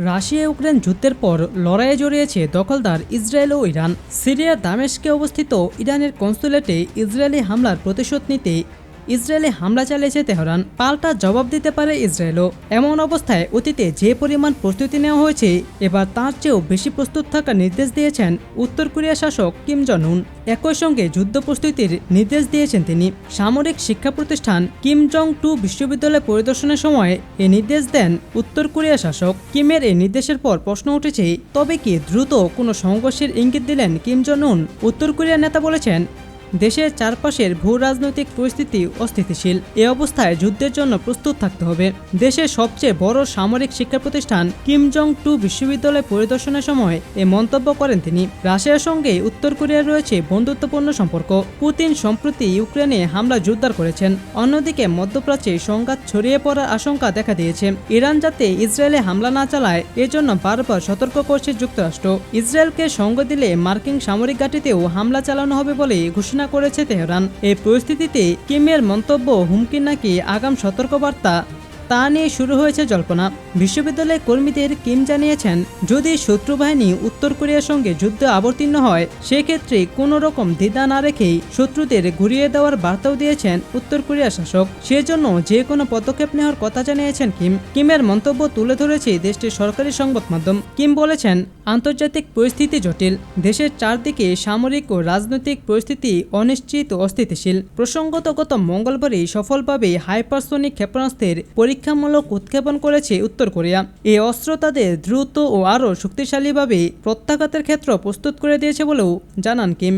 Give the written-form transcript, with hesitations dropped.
Russia Ukraine যুদ্ধের পর লড়াইয়ে জড়িয়েছে দখলদার ইসরায়েল ও ইরান। সিরিয়ার দামেস্কে অবস্থিত ইরানের কনসুলেটে ইসরায়েলি হামলার প্রতিশোধ নিতে ইসরায়েলে হামলা চালিয়েছে তেহরান। পাল্টা জবাব দিতে পারে ইসরায়েলও। এমন অবস্থায় অতীতে যে পরিমাণ প্রস্তুতি নেওয়া হয়েছে, এবার তার চেয়েও বেশি প্রস্তুত থাকার নির্দেশ দিয়েছেন উত্তর কোরিয়া শাসক কিম জং উন। একই সঙ্গে যুদ্ধ প্রস্তুতির নির্দেশ দিয়েছেন তিনি। সামরিক শিক্ষা প্রতিষ্ঠান কিম জং টু বিশ্ববিদ্যালয় পরিদর্শনের সময় এ নির্দেশ দেন উত্তর কোরিয়া শাসক। কিমের এই নির্দেশের পর প্রশ্ন উঠেছে, তবে কি দ্রুত কোনো সংঘর্ষের ইঙ্গিত দিলেন কিম জং উন? উত্তর কোরিয়ার নেতা বলেছেন, দেশের চারপাশের ভূ রাজনৈতিক পরিস্থিতি অস্থিতিশীল। এ অবস্থায় যুদ্ধের জন্য প্রস্তুত থাকতে হবে। দেশের সবচেয়ে বড় সামরিক শিক্ষা প্রতিষ্ঠান কিম জং টু বিশ্ববিদ্যালয় পরিদর্শনের সময় এ মন্তব্য করেন তিনি। রাশিয়ার সঙ্গে উত্তর কোরিয়ার রয়েছে বন্ধুত্বপূর্ণ সম্পর্ক। পুতিন সম্প্রতি ইউক্রেনে হামলা জোরদার করেছেন। অন্যদিকে মধ্যপ্রাচ্যে সংঘাত ছড়িয়ে পড়ার আশঙ্কা দেখা দিয়েছে। ইরান যাতে ইসরায়েলে হামলা না চালায়, এজন্য বারবার সতর্ক করছে যুক্তরাষ্ট্র। ইসরায়েলকে সঙ্গ দিলে মার্কিন সামরিক ঘাঁটিতেও হামলা চালানো হবে বলে ঘোষণা করেছে তেহরান। এই পরিস্থিতিতে কিমের মন্তব্য হুমকি নাকি আগাম সতর্কবার্তা, তা নিয়ে শুরু হয়েছে জল্পনা। বিশ্ববিদ্যালয়ের কর্মীদের কিম জানিয়েছেন, যদি শত্রু বাহিনী উত্তর কোরিয়ার সঙ্গে যুদ্ধে অবতীর্ণ হয়, সেক্ষেত্রে কোনো রকম দ্বিধা না রেখেই শত্রুদের ঘুরিয়ে দেওয়ার বার্তাও দিয়েছেন উত্তর কোরিয়া শাসক। সেজন্য যে কোনো পদক্ষেপ নেওয়ার কথা জানিয়েছেন কিম। কিমের মন্তব্য তুলে ধরেছে দেশটির সরকারি সংবাদ মাধ্যম। কিম বলেছেন, আন্তর্জাতিক পরিস্থিতি জটিল। দেশের চারদিকে সামরিক ও রাজনৈতিক পরিস্থিতি অনিশ্চিত ও অস্থিতিশীল। প্রসঙ্গত গত মঙ্গলবারই সফলভাবে হাইপারসোনিক ক্ষেপণাস্ত্রের পরীক্ষামূলক উৎক্ষেপণ করেছে উত্তর কোরিয়া। এই অস্ত্র তাদের দ্রুত ও আরও শক্তিশালীভাবে প্রত্যাঘাতের ক্ষেত্র প্রস্তুত করে দিয়েছে বলেও জানান কিম।